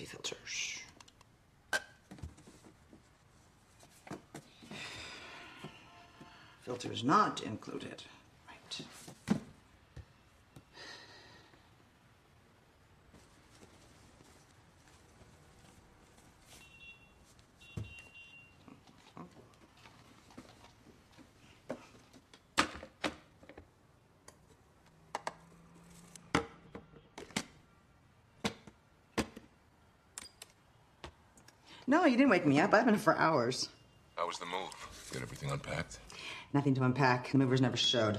filters. Filters not included. Right. No, you didn't wake me up. I've been up for hours. How was the move? Get everything unpacked? Nothing to unpack. The movers never showed.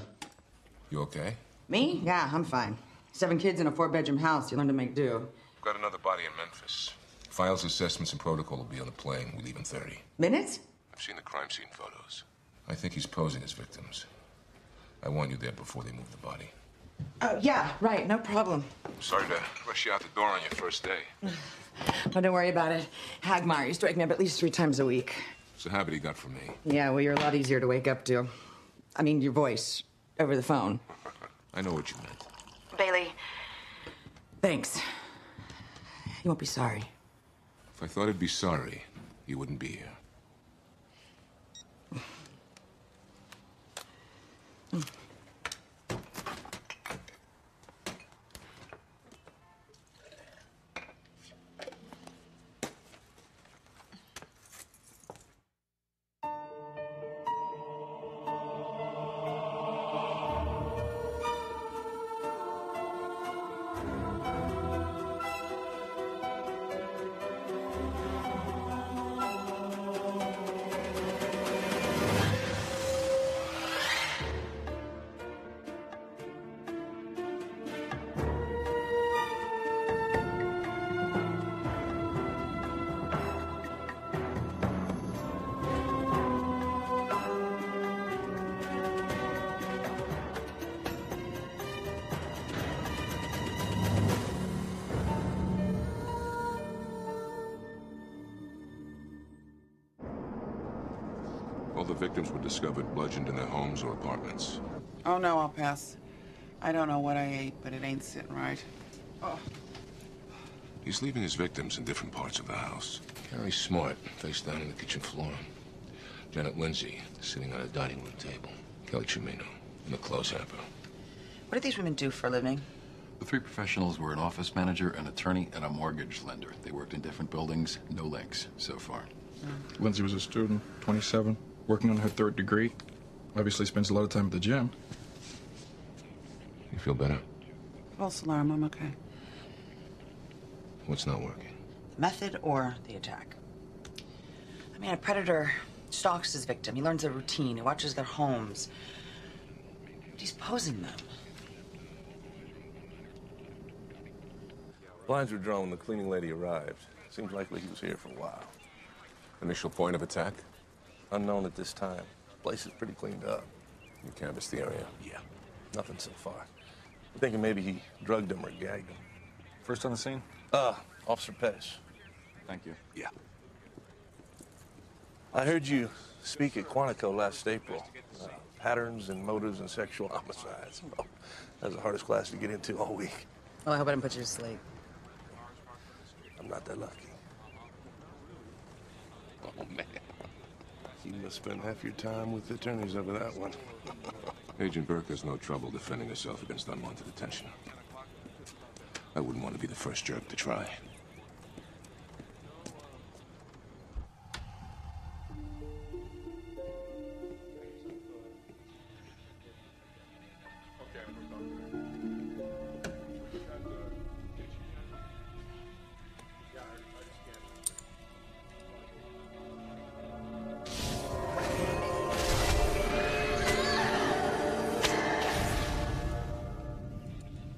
You okay? Me? Yeah, I'm fine. 7 kids in a 4-bedroom house. You learn to make do. Got another body in Memphis. Files, assessments, and protocol will be on the plane. We leave in 30. Minutes? I've seen the crime scene photos. I think he's posing as victims. I want you there before they move the body. Oh, yeah, right. No problem. Sorry to rush you out the door on your first day. Oh, don't worry about it. Hagmeyer used to wake me up at least 3 times a week. It's a habit he got from me. Yeah, well, you're a lot easier to wake up to. I mean, your voice over the phone. I know what you meant. Bailey, thanks. You won't be sorry. If I thought I'd be sorry, you wouldn't be here. All the victims were discovered bludgeoned in their homes or apartments. Oh, no, I'll pass. I don't know what I ate, but it ain't sitting right. Oh. He's leaving his victims in different parts of the house. Carrie Smart, face down on the kitchen floor. Janet Lindsay, sitting on a dining room table. Kelly Chimino, in the clothes hamper. What do these women do for a living? The 3 professionals were an office manager, an attorney, and a mortgage lender. They worked in different buildings. No links so far. Lindsay was a student, 27, working on her 3rd degree. Obviously spends a lot of time at the gym. You feel better? False alarm, I'm okay. What's not working? Method or the attack? I mean, a predator stalks his victim. He learns their routine. He watches their homes. But he's posing them. Blinds were drawn when the cleaning lady arrived. Seems likely he was here for a while. Initial point of attack? Unknown at this time. Place is pretty cleaned up. You canvassed the area? Yeah, nothing so far. I'm thinking maybe he drugged him or gagged him. First on the scene? Officer Pettis. Thank you. Yeah. I heard you speak at Quantico last April. Patterns and motives in sexual homicides. Well, that was the hardest class to get into all week. Well, I hope I didn't put you to sleep. I'm not that lucky. Oh, man. You must spend half your time with the attorneys over that one. Agent Burke has no trouble defending herself against unwanted attention. I wouldn't want to be the first jerk to try.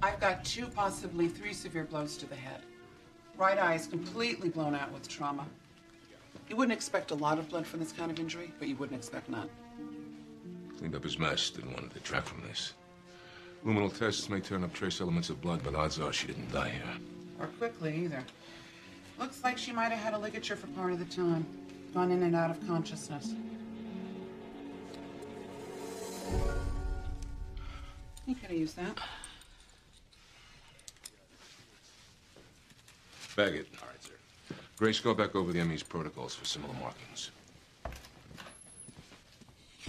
I've got 2, possibly 3 severe blows to the head. Right eye is completely blown out with trauma. You wouldn't expect a lot of blood from this kind of injury, but you wouldn't expect none. Cleaned up his mess, didn't want to detract from this. Luminal tests may turn up trace elements of blood, but odds are she didn't die here. Or quickly, either. Looks like she might have had a ligature for part of the time. Gone in and out of consciousness. You could have used that. Bag it. All right, sir. Grace, go back over the ME's protocols for similar markings.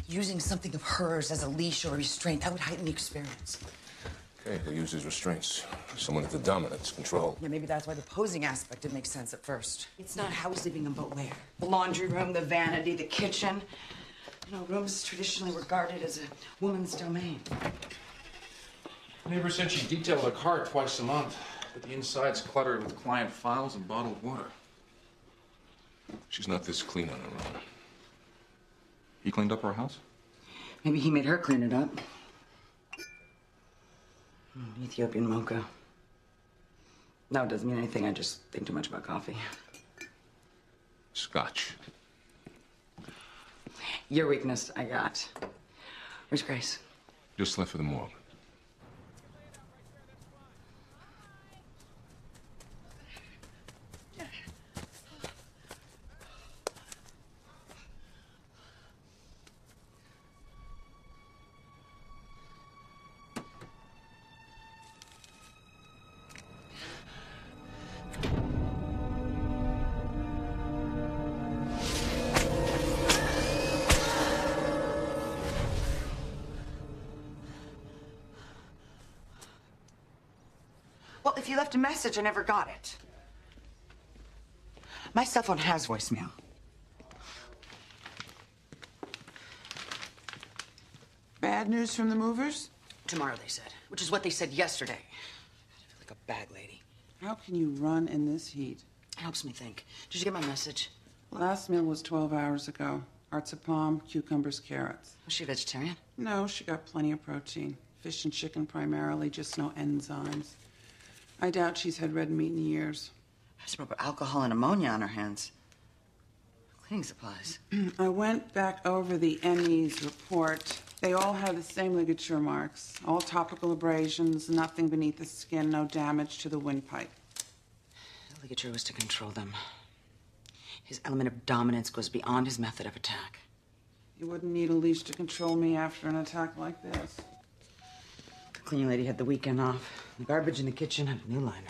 Using something of hers as a leash or a restraint, that would heighten the experience. Okay, he'll use his restraints. Someone with the dominance, control. Yeah, maybe that's why the posing aspect didn't make sense at first. It's not house leaving them, but where? The laundry room, the vanity, the kitchen. You know, rooms traditionally regarded as a woman's domain. Neighbor said she detailed her car twice a month, but the inside's cluttered with client files and bottled water. She's not this clean on her own. He cleaned up our house? Maybe he made her clean it up. Ethiopian mocha. No, it doesn't mean anything. I just think too much about coffee. Scotch. Your weakness, I got. Where's Grace? Just left for the morgue. Well, if you left a message, I never got it. My cell phone has voicemail. Bad news from the movers? Tomorrow, they said, which is what they said yesterday. I feel like a bag lady. How can you run in this heat? It helps me think. Did you get my message? Last meal was 12 hours ago. Artsapalm, cucumbers, carrots. Was she vegetarian? No, she got plenty of protein. Fish and chicken primarily, just no enzymes. I doubt she's had red meat in years. She probably got alcohol and ammonia on her hands. Cleaning supplies. I went back over the ME's report. They all have the same ligature marks. All topical abrasions, nothing beneath the skin, no damage to the windpipe. The ligature was to control them. His element of dominance goes beyond his method of attack. You wouldn't need a leash to control me after an attack like this. The cleaning lady had the weekend off. The garbage in the kitchen had a new liner.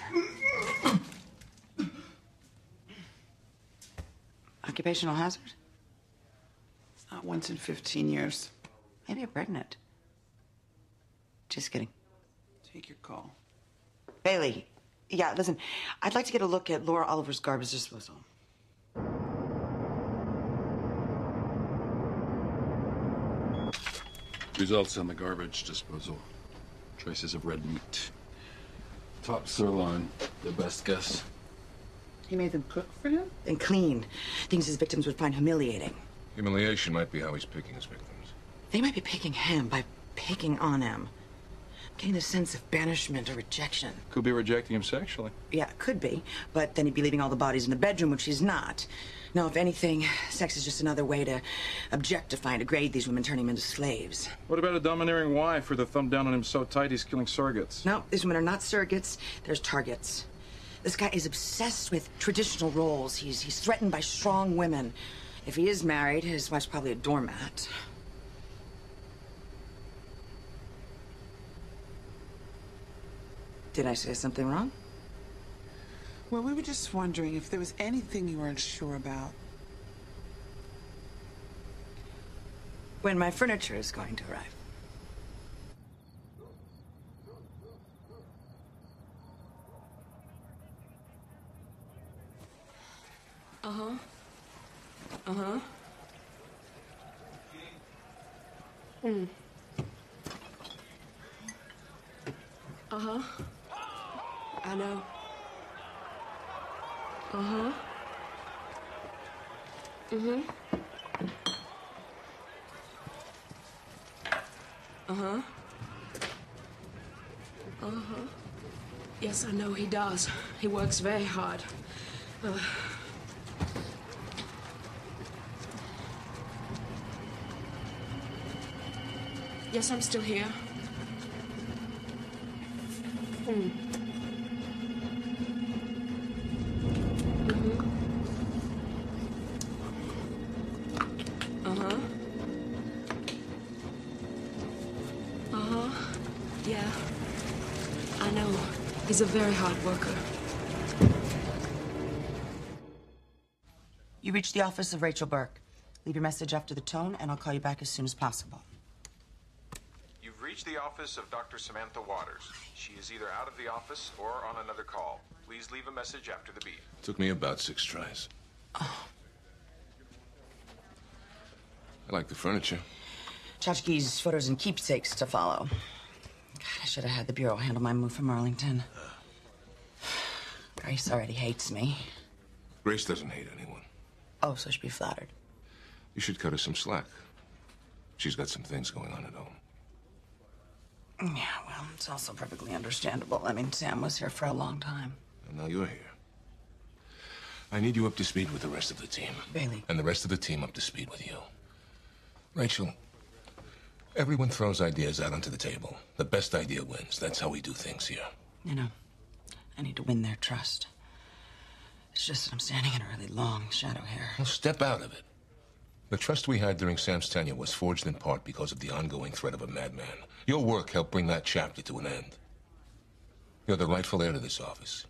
Occupational hazard? Not once in 15 years. Maybe you're pregnant. Just kidding. Take your call. Bailey, yeah, listen, I'd like to get a look at Laura Oliver's garbage disposal. Results on the garbage disposal. Traces of red meat. Top sirloin, the best guess. He made them cook for him? And clean. Things his victims would find humiliating. Humiliation might be how he's picking his victims. They might be picking him by picking on him. Getting the sense of banishment or rejection. Could be rejecting him sexually. Yeah, it could be. But then he'd be leaving all the bodies in the bedroom, which he's not. No, if anything, sex is just another way to objectify and degrade these women, turning them into slaves. What about a domineering wife with a thumb down on him so tight he's killing surrogates? No, these women are not surrogates. They're targets. This guy is obsessed with traditional roles. He's threatened by strong women. If he is married, his wife's probably a doormat. Did I say something wrong? Well, we were just wondering if there was anything you weren't sure about. When my furniture is going to arrive. Uh-huh. Uh-huh. Mm. Uh-huh. I know. Uh-huh. Mm-hmm. Uh-huh. Uh-huh. Yes, I know he does. He works very hard. Yes, I'm still here. Mm. Mm-hmm. Uh-huh. Uh-huh. Yeah. I know. He's a very hard worker. You reached the office of Rachel Burke. Leave your message after the tone, and I'll call you back as soon as possible. You've reached the office of Dr. Samantha Waters. She is either out of the office or on another call. Please leave a message after the beep. Took me about 6 tries. Oh. I like the furniture. Tchotchkes, photos, and keepsakes to follow. God, I should have had the Bureau handle my move from Arlington. Grace already hates me. Grace doesn't hate anyone. Oh, so she'd be flattered. You should cut her some slack. She's got some things going on at home. Yeah, well, it's also perfectly understandable. I mean, Sam was here for a long time. And now you're here. I need you up to speed with the rest of the team. Bailey. And the rest of the team up to speed with you. Rachel, everyone throws ideas out onto the table. The best idea wins. That's how we do things here. You know, I need to win their trust. It's just that I'm standing in a really long shadow here. Well, step out of it. The trust we had during Sam's tenure was forged in part because of the ongoing threat of a madman. Your work helped bring that chapter to an end. You're the rightful heir to this office.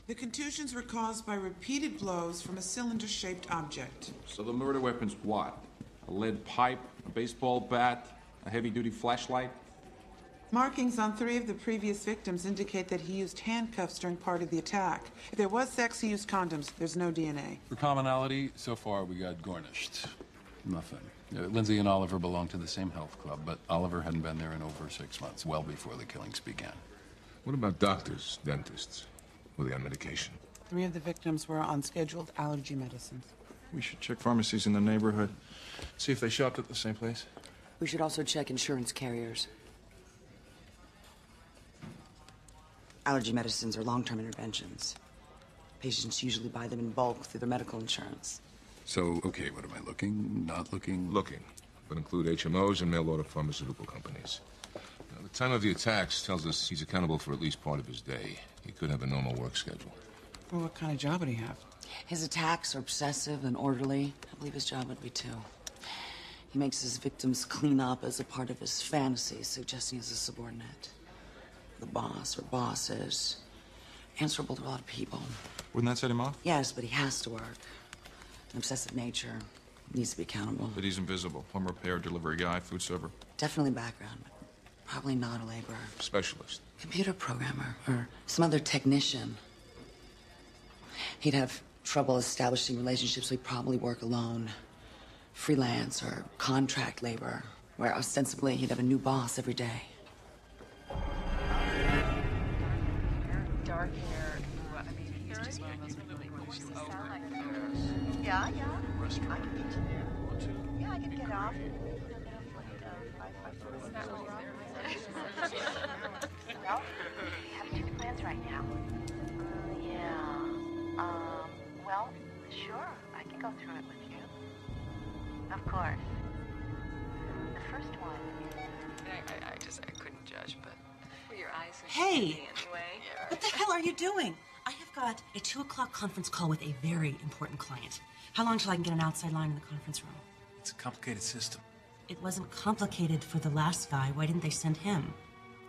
The contusions were caused by repeated blows from a cylinder-shaped object. So the murder weapon's what? A lead pipe, a baseball bat, a heavy-duty flashlight? Markings on 3 of the previous victims indicate that he used handcuffs during part of the attack. If there was sex, he used condoms. There's no DNA. For commonality, so far we got garnished. Nothing. Lindsay and Oliver belong to the same health club, but Oliver hadn't been there in over 6 months, well before the killings began. What about doctors, dentists? Were they on medication? 3 of the victims were on scheduled allergy medicines. We should check pharmacies in the neighborhood. See if they shopped at the same place. We should also check insurance carriers. Allergy medicines are long-term interventions. Patients usually buy them in bulk through their medical insurance. So, okay, what am I looking? Not looking? Looking, but include HMOs and mail-order pharmaceutical companies. Now, the time of the attacks tells us he's accountable for at least part of his day. He could have a normal work schedule. Well, what kind of job would he have? His attacks are obsessive and orderly. I believe his job would be too. He makes his victims clean up as a part of his fantasy, suggesting he's a subordinate. The boss or bosses. Answerable to a lot of people. Wouldn't that set him off? Yes, but he has to work. An obsessive nature. Needs to be accountable. But he's invisible. Home repair, delivery guy, food server. Definitely background, but probably not a laborer. Specialist. Computer programmer or some other technician. He'd have trouble establishing relationships, so he'd probably work alone. Freelance or contract labor, where ostensibly he'd have a new boss every day. Dark hair. I mean, he's just one of those really Yeah. I can get you there. Yeah, I can get off. Well, we have to do the plans right now. Yeah. Well, sure. I can go through it with you. Of course. The first one is... I couldn't judge, but... Were your eyes... Hey! Anyway? What the hell are you doing? I have got a 2 o'clock conference call with a very important client. How long till I can get an outside line in the conference room? It's a complicated system. It wasn't complicated for the last guy. Why didn't they send him?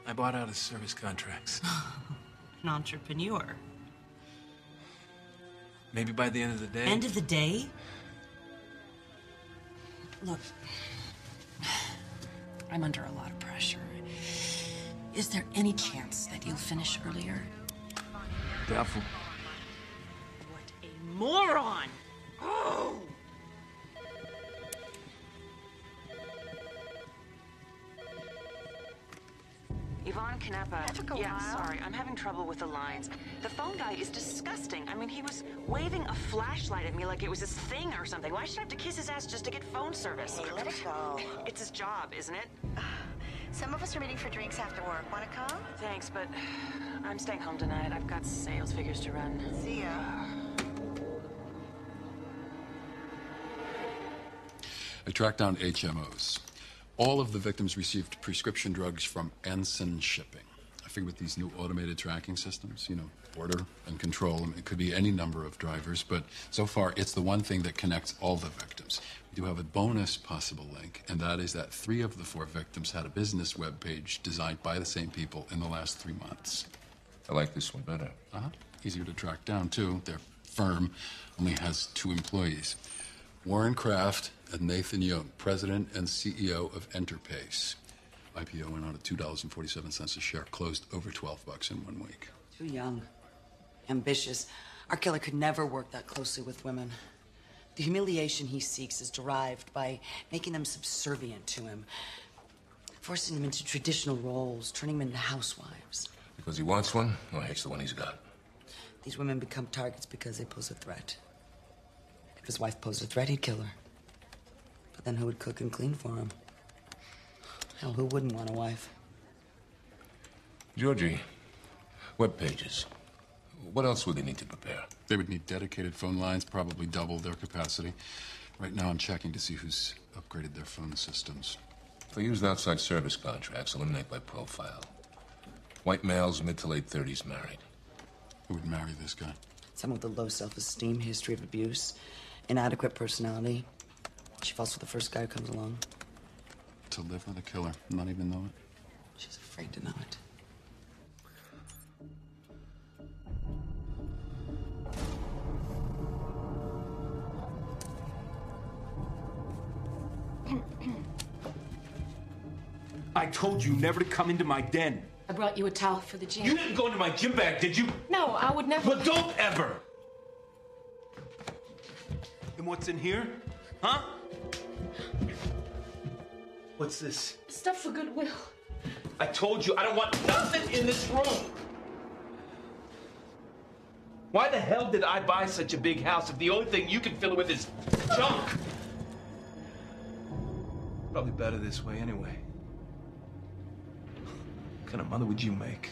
I bought out his service contracts. An entrepreneur. Maybe by the end of the day. End of the day? Look, I'm under a lot of pressure. Is there any chance that you'll finish earlier? Doubtful. What a moron! Oh! Yvonne Canepa. Yeah, sorry, I'm having trouble with the lines. The phone guy is disgusting. I mean, he was waving a flashlight at me like it was his thing or something. Why should I have to kiss his ass just to get phone service? Hey, let it go. It's his job, isn't it? Some of us are meeting for drinks after work. Want to come? Thanks, but I'm staying home tonight. I've got sales figures to run. See ya. I tracked down HMOs. All of the victims received prescription drugs from Ensign Shipping. I figured with these new automated tracking systems, order and control, it could be any number of drivers, but so far it's the one thing that connects all the victims. We do have a bonus possible link, and that is that 3 of the 4 victims had a business web page designed by the same people in the last 3 months. I like this one better. Easier to track down, too. Their firm only has 2 employees. Warren Kraft and Nathan Young, president and CEO of Enterpace. IPO went on at $2.47 a share, closed over $12 in 1 week. Too young. Ambitious. Our killer could never work that closely with women. The humiliation he seeks is derived by making them subservient to him, forcing them into traditional roles, turning them into housewives. Because he wants one, or hates the one he's got. These women become targets because they pose a threat. If his wife posed a threat, he'd kill her. But then who would cook and clean for him? Hell, who wouldn't want a wife? Georgie, web pages. What else would they need to prepare? They would need dedicated phone lines, probably double their capacity. Right now, I'm checking to see who's upgraded their phone systems. If they used outside service contracts, eliminate by profile. White males, mid to late 30s, married. Who would marry this guy? Someone with a low self-esteem, history of abuse, inadequate personality. She falls for the first guy who comes along. To live with a killer, not even know it? She's afraid to know it. I told you never to come into my den. I brought you a towel for the gym. You didn't go into my gym bag, did you? No, I would never. Well, don't ever. And what's in here? Huh? What's this? Stuff for goodwill. I told you I don't want nothing in this room. Why the hell did I buy such a big house if the only thing you can fill it with is junk? Probably better this way anyway. What kind of mother would you make?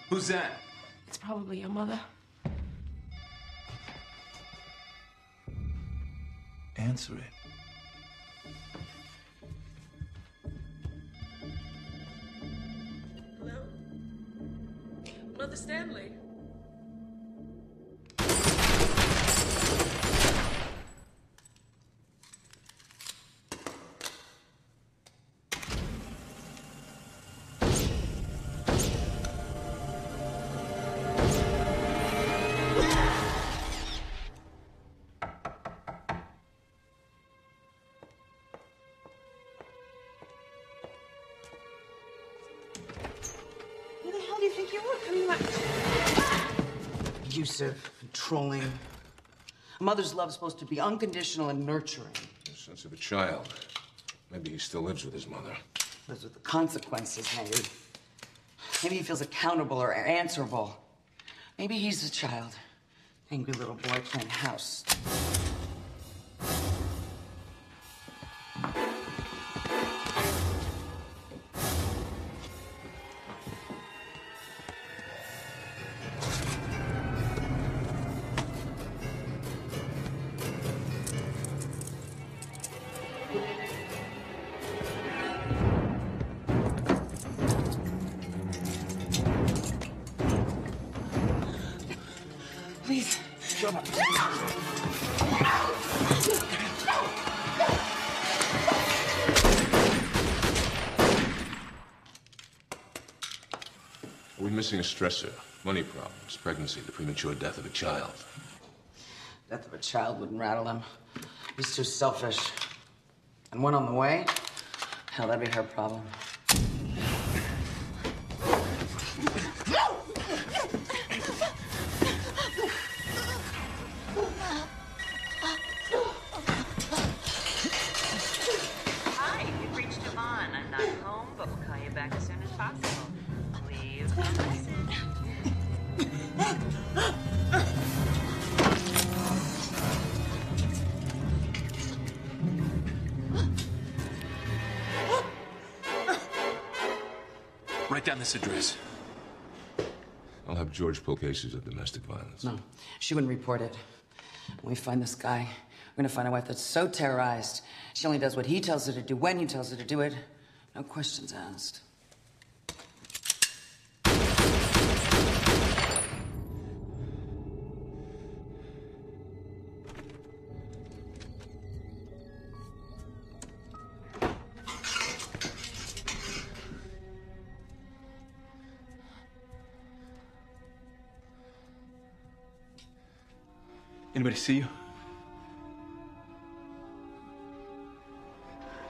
Who's that? It's probably your mother. Answer it. Hello? Mother Stanley. Who the hell do you think you were coming back? Abusive, controlling. A mother's love is supposed to be unconditional and nurturing. The sense of a child. Maybe he still lives with his mother. Those are the consequences, maybe. Maybe he feels accountable or answerable. Maybe he's a child. Angry little boy playing house. Please. Shut up. Are we missing a stressor? Money problems, pregnancy, the premature death of a child. Death of a child wouldn't rattle him. He's too selfish. And one on the way? Hell, that'd be her problem. Hi, you've reached Yvonne. I'm not home, but we'll call you back as soon as possible. Leave a message. Write down this address. I'll have George pull cases of domestic violence. No, she wouldn't report it. When we find this guy, we're gonna find a wife that's so terrorized, she only does what he tells her to do, when he tells her to do it. No questions asked. Anybody see you?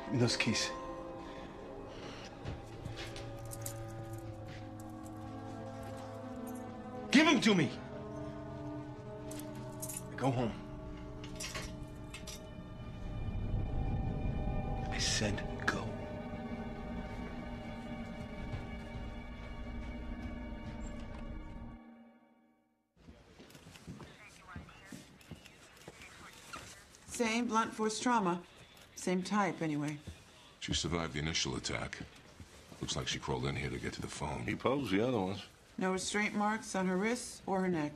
Give me those keys. Give them to me! Go home. I said go. Same blunt force trauma. Same type, anyway. She survived the initial attack. Looks like she crawled in here to get to the phone. He posed the other ones. No restraint marks on her wrists or her neck.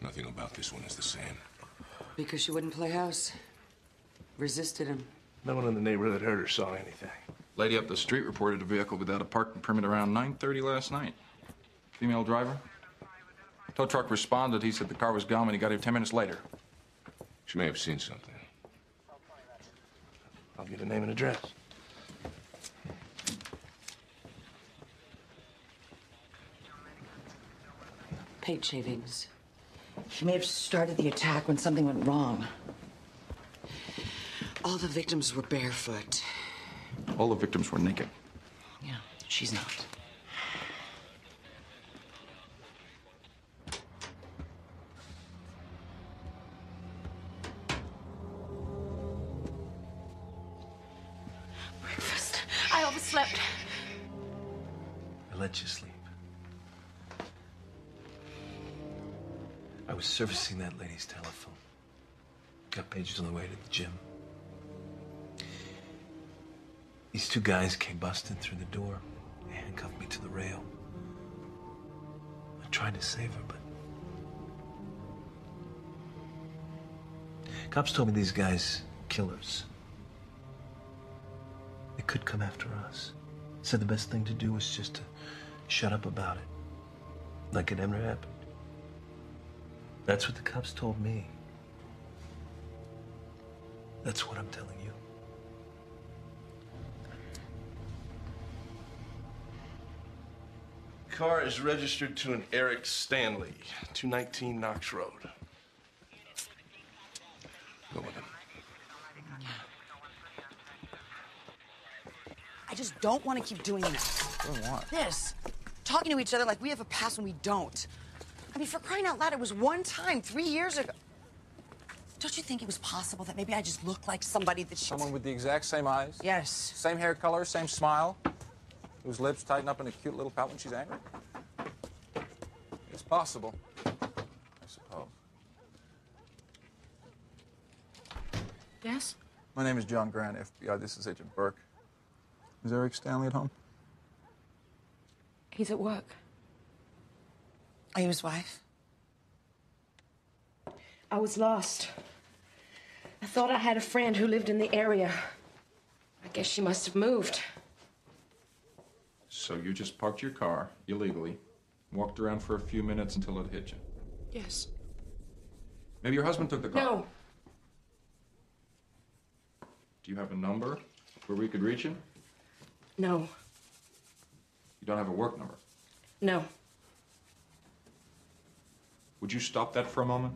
Nothing about this one is the same. Because she wouldn't play house. Resisted him. No one in the neighborhood heard or saw anything. Lady up the street reported a vehicle without a parking permit around 9:30 last night. Female driver. Tow truck responded. He said the car was gone when he got here 10 minutes later. She may have seen something. I'll get a name and address. Paint shavings. He may have started the attack when something went wrong. All the victims were barefoot. All the victims were naked. Yeah, she's not. Breakfast. I overslept. I let you sleep. I was servicing that lady's telephone. Got pages on the way to the gym. These two guys came busting through the door. They handcuffed me to the rail. I tried to save her, but... Cops told me these guys, killers. They could come after us. Said the best thing to do was just to shut up about it. Like it never happened. That's what the cops told me. That's what I'm telling you. Car is registered to an Eric Stanley, 219 Knox Road. Go with him. I just don't want to keep doing this. Doing what? This. Talking to each other like we have a past when we don't. I mean, for crying out loud, it was one time, 3 years ago. Don't you think it was possible that maybe I just looked like somebody that she... Someone with the exact same eyes? Yes. Same hair color, same smile? Whose lips tighten up in a cute little pout when she's angry? It's possible, I suppose. Yes? My name is John Grant, FBI. This is Agent Burke. Is Eric Stanley at home? He's at work. Are you his wife? I was lost. I thought I had a friend who lived in the area. I guess she must have moved. So you just parked your car illegally, walked around for a few minutes until it hit you? Yes. Maybe your husband took the car? No. Do you have a number where we could reach him? No. You don't have a work number? No. Would you stop that for a moment?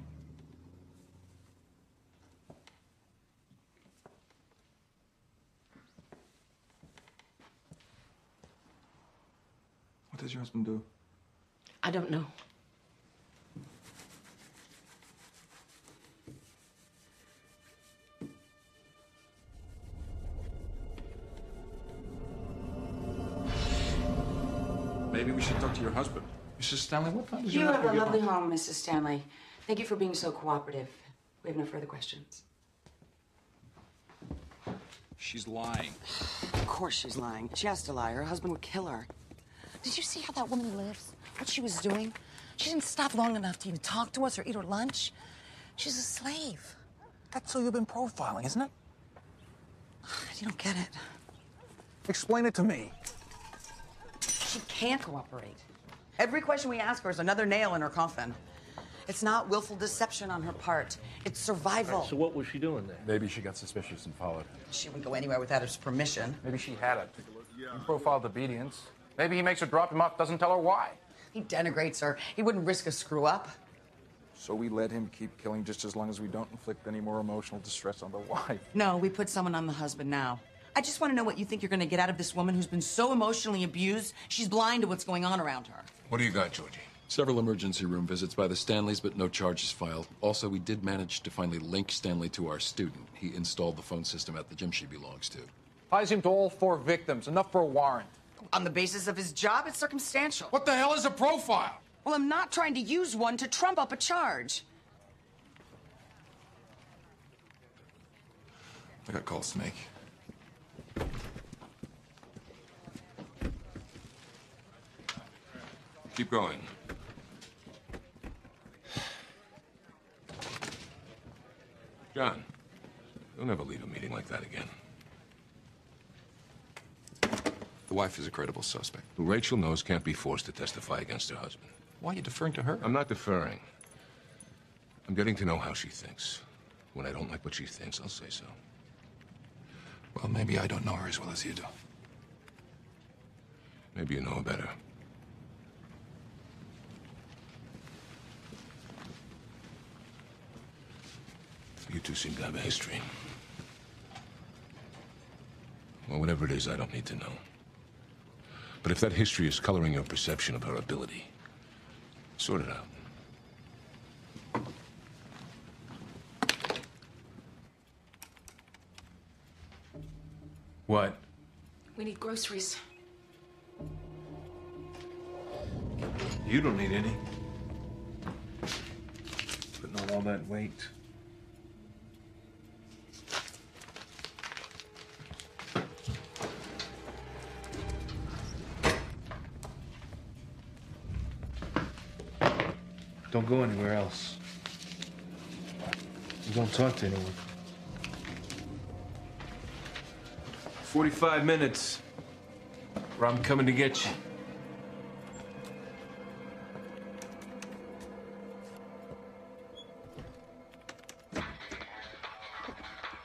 What does your husband do? I don't know. Maybe we should talk to your husband. Mrs. Stanley, what time does You your have a husband get lovely home? home, Mrs. Stanley. Thank you for being so cooperative. We have no further questions. She's lying. Of course she's lying. She has to lie. Her husband would kill her. Did you see how that woman lives? What she was doing? She didn't stop long enough to even talk to us or eat her lunch. She's a slave. That's who you've been profiling, isn't it? You don't get it. Explain it to me. She can't cooperate. Every question we ask her is another nail in her coffin. It's not willful deception on her part. It's survival. Right, so what was she doing there? Maybe she got suspicious and followed him. She wouldn't go anywhere without his permission. Maybe she had it. He profiled obedience. Maybe he makes her drop him off, doesn't tell her why. He denigrates her. He wouldn't risk a screw-up. So we let him keep killing just as long as we don't inflict any more emotional distress on the wife. No, we put someone on the husband now. I just want to know what you think you're going to get out of this woman who's been so emotionally abused, she's blind to what's going on around her. What do you got, Georgie? Several emergency room visits by the Stanleys, but no charges filed. Also, we did manage to finally link Stanley to our student. He installed the phone system at the gym she belongs to. Ties him to all 4 victims. Enough for a warrant. On the basis of his job, it's circumstantial. What the hell is a profile? Well, I'm not trying to use one to trump up a charge. I got calls to make. Keep going. John, you'll never leave a meeting like that again. The wife is a credible suspect. Who Rachel knows can't be forced to testify against her husband. Why are you deferring to her? I'm not deferring. I'm getting to know how she thinks. When I don't like what she thinks, I'll say so. Well, maybe I don't know her as well as you do. Maybe you know her better. You two seem to have a history. Well, whatever it is, I don't need to know. But if that history is coloring your perception of her ability, sort it out. What? We need groceries. You don't need any. Putting on all that weight. Don't go anywhere else. Don't talk to anyone. 45 minutes, or I'm coming to get you.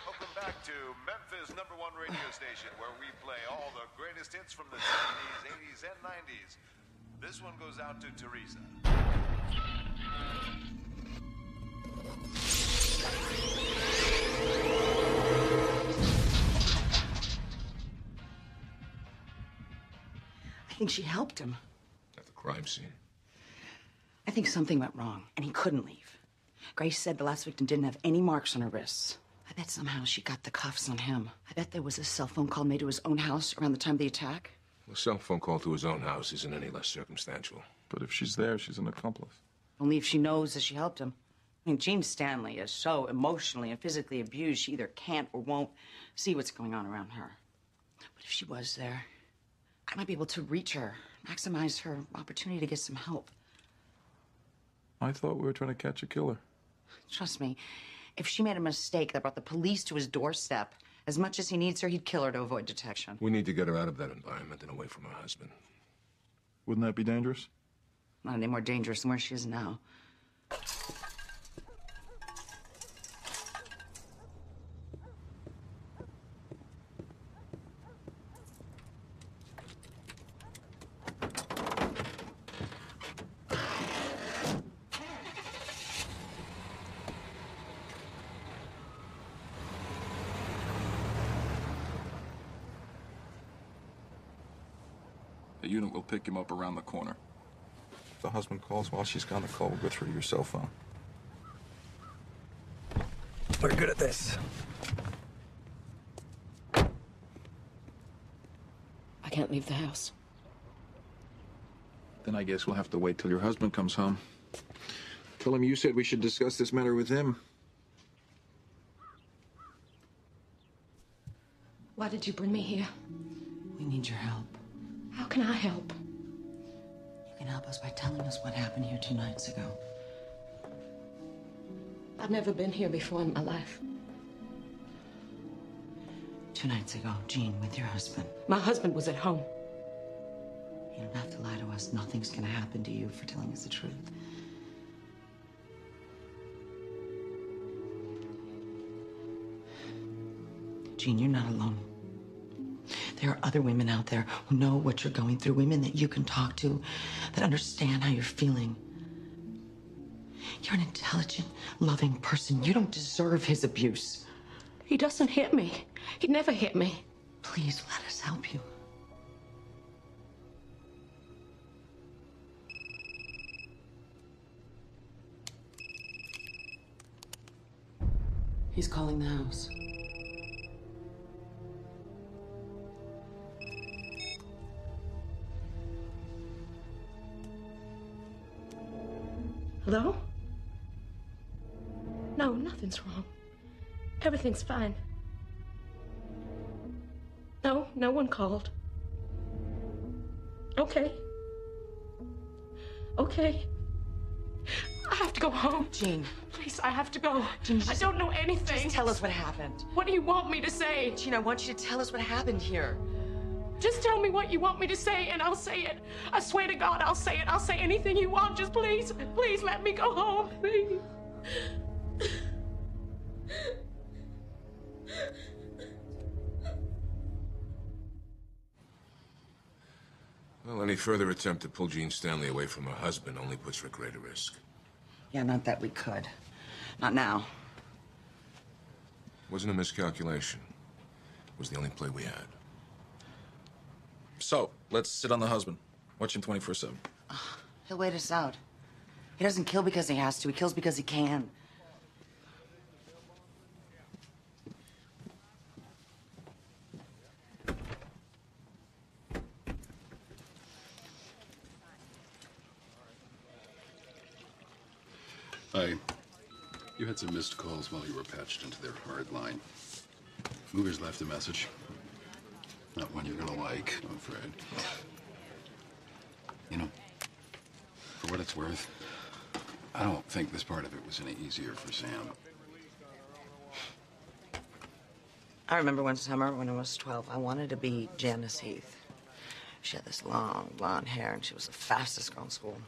Welcome back to Memphis' #1 radio station, where we play all the greatest hits from the 70s, 80s, and 90s. This one goes out to Teresa. I think she helped him. At the crime scene. I think something went wrong, and he couldn't leave. Grace said the last victim didn't have any marks on her wrists. I bet somehow she got the cuffs on him. I bet there was a cell phone call made to his own house around the time of the attack. A cell phone call to his own house isn't any less circumstantial. But if she's there, she's an accomplice. Only if she knows that she helped him. I mean, Jean Stanley is so emotionally and physically abused, she either can't or won't see what's going on around her. But if she was there, I might be able to reach her, maximize her opportunity to get some help. I thought we were trying to catch a killer. Trust me, if she made a mistake that brought the police to his doorstep, as much as he needs her, he'd kill her to avoid detection. We need to get her out of that environment and away from her husband. Wouldn't that be dangerous? Not any more dangerous than where she is now. The unit will pick him up around the corner. If the husband calls while she's gone, the call will go through to your cell phone. We're good at this. I can't leave the house. Then I guess we'll have to wait till your husband comes home. Tell him you said we should discuss this matter with him. Why did you bring me here? We need your help. How can I help? You can help us by telling us what happened here 2 nights ago. I've never been here before in my life. 2 nights ago, Jean with your husband. My husband was at home. You don't have to lie to us. Nothing's gonna happen to you for telling us the truth. Jean, you're not alone. There are other women out there who know what you're going through, women that you can talk to, that understand how you're feeling. You're an intelligent, loving person. You don't deserve his abuse. He doesn't hit me. He never hit me. Please let us help you. He's calling the house. Hello? No, nothing's wrong. Everything's fine. No, no one called. Okay. Okay. I have to go home. Jean. Please, I have to go. Jean, I don't know anything. Just tell us what happened. What do you want me to say? Jean, I want you to tell us what happened here. Just tell me what you want me to say and I'll say it. I swear to God, I'll say it. I'll say anything you want. Just please, please let me go home, please. Well, any further attempt to pull Jean Stanley away from her husband only puts her at greater risk. Yeah, not that we could. Not now. Wasn't a miscalculation. It was the only play we had. So, let's sit on the husband. Watch him 24/7. He'll wait us out. He doesn't kill because he has to. He kills because he can. You had some missed calls while you were patched into their hard line. Movers left a message. Not one you're gonna like, I'm afraid. You know, for what it's worth, I don't think this part of it was any easier for Sam. I remember one summer when I was 12, I wanted to be Janice Heath. She had this long blonde hair and she was the fastest girl in school.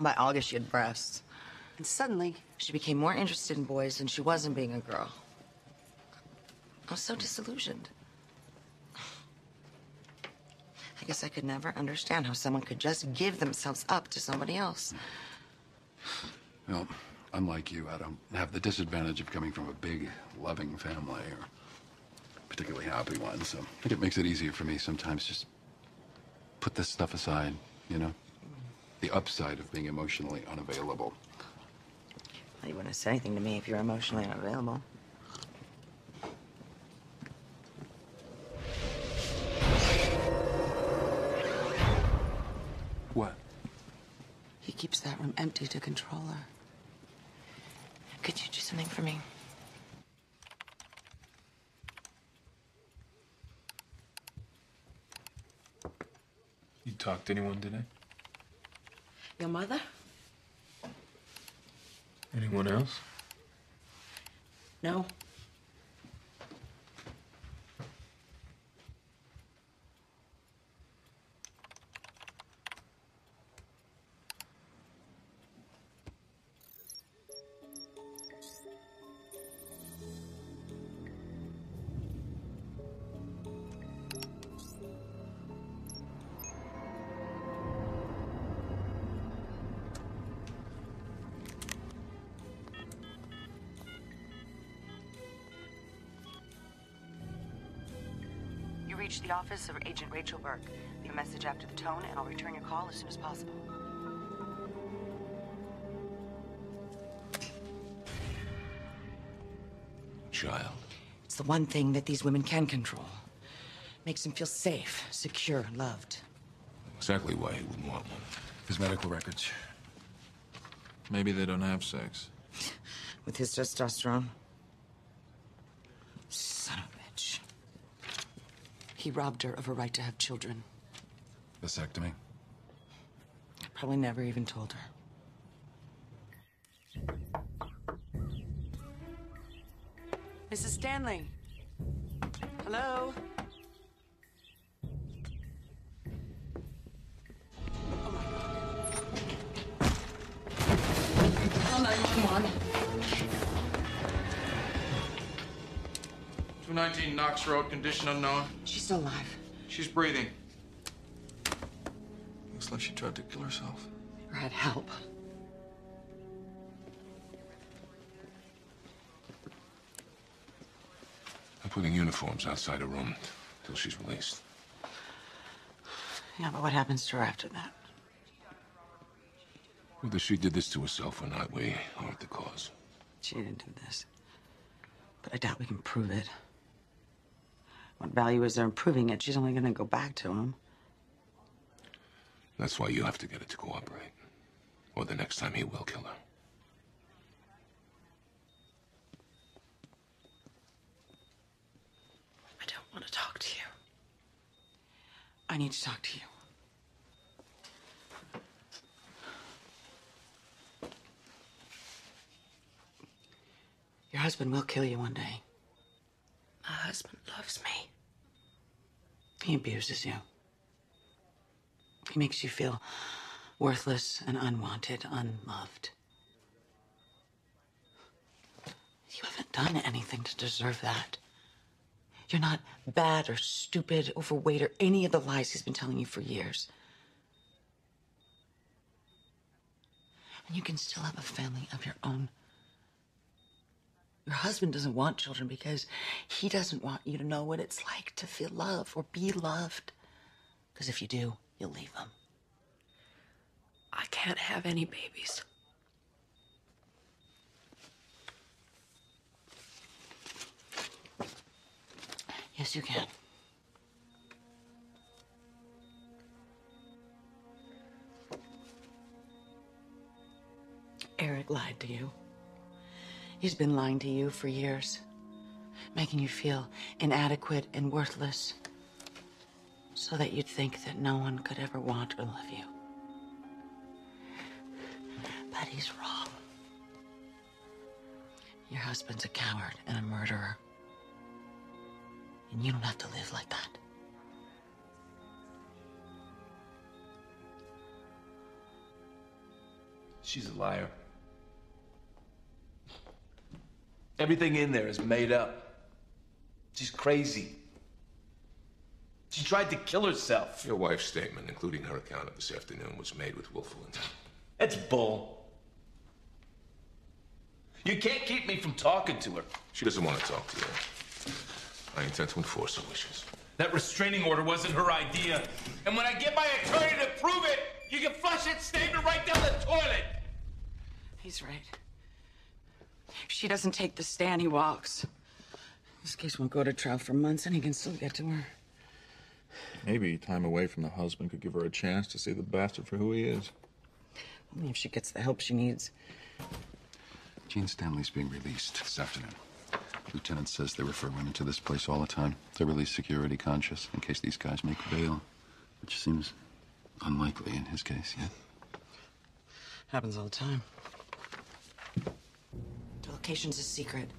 By August, she had breasts. And suddenly, she became more interested in boys than she was in being a girl. I was so disillusioned. I guess I could never understand how someone could just give themselves up to somebody else. Well, unlike you, I don't have the disadvantage of coming from a big, loving family, or particularly happy one, so I think it makes it easier for me sometimes just put this stuff aside, you know? The upside of being emotionally unavailable. Well, you wouldn't have said anything to me if you were emotionally unavailable. What? He keeps that room empty to control her. Could you do something for me? You talked to anyone today? Your mother? Anyone else? No. You reached the office of Agent Rachel Burke. Leave a message after the tone, and I'll return your call as soon as possible. Child. It's the one thing that these women can control. Makes them feel safe, secure, loved. Exactly why he wouldn't want one. His medical records. Maybe they don't have sex. With his testosterone. Son of a bitch. He robbed her of her right to have children. Vasectomy? Probably never even told her. Mrs. Stanley. Hello? Oh my God. Call 911. 219 Knox Road, condition unknown. She's still alive. She's breathing. Looks like she tried to kill herself. Or had help. putting uniforms outside her room till she's released. Yeah, but what happens to her after that? Whether she did this to herself or not, we aren't the cause. She didn't do this. But I doubt we can prove it. What value is there in proving it? She's only going to go back to him. That's why you have to get her to cooperate. Or the next time he will kill her. I don't want to talk to you. I need to talk to you. Your husband will kill you one day. My husband loves me. He abuses you. He makes you feel worthless and unwanted, unloved. You haven't done anything to deserve that. You're not bad or stupid, overweight, or any of the lies he's been telling you for years. And you can still have a family of your own. Your husband doesn't want children because he doesn't want you to know what it's like to feel love or be loved. Because if you do, you'll leave him. I can't have any babies. Yes, you can. Eric lied to you. He's been lying to you for years, making you feel inadequate and worthless, so that you'd think that no one could ever want or love you. But he's wrong. Your husband's a coward and a murderer. And you don't have to live like that. She's a liar. Everything in there is made up. She's crazy. She tried to kill herself. Your wife's statement, including her account of this afternoon, was made with willful intent. That's bull. You can't keep me from talking to her. She doesn't want to talk to you. I intend to enforce her wishes. That restraining order wasn't her idea. And when I get my attorney to prove it, you can flush that statement right down the toilet. He's right. If she doesn't take the stand, he walks. This case won't go to trial for months, and he can still get to her. Maybe time away from the husband could give her a chance to see the bastard for who he is. Only if she gets the help she needs. Gene Stanley's being released this afternoon. Lieutenant says they refer women to this place all the time. They're released security conscious in case these guys make bail, which seems unlikely in his case, yeah? Happens all the time. The location's a secret.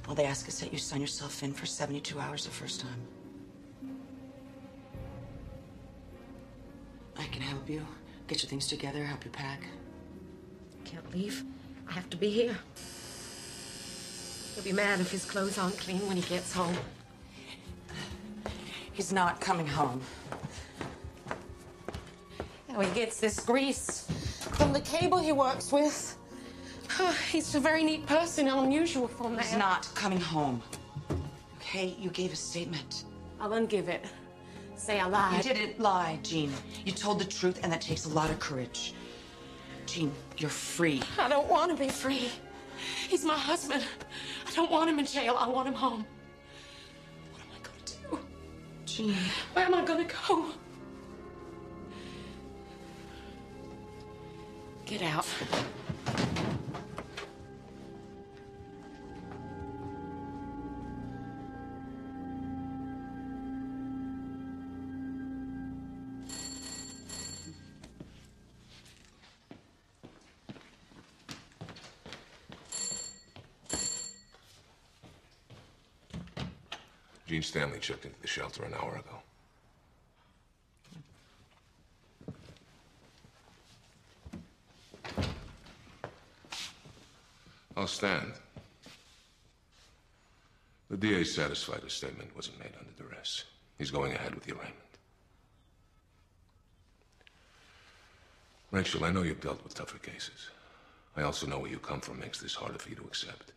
All they ask is that you sign yourself in for 72 hours the first time. I can help you. Get your things together, help you pack. Can't leave. I have to be here. He'll be mad if his clothes aren't clean when he gets home. He's not coming home. How he gets this grease from the cable he works with. He's a very neat person, unusual for me. He's not coming home. Okay, you gave a statement. I'll ungive it. Say I lied. You didn't lie, Jean. You told the truth, and that takes a lot of courage. Jean, you're free. I don't want to be free. He's my husband. I don't want him in jail. I want him home. What am I going to do? Jean. Where am I going to go? Get out. Gene Stanley checked into the shelter an hour ago. I'll stand. The DA's satisfied his statement wasn't made under duress. He's going ahead with the arraignment. Rachel, I know you've dealt with tougher cases. I also know where you come from makes this harder for you to accept.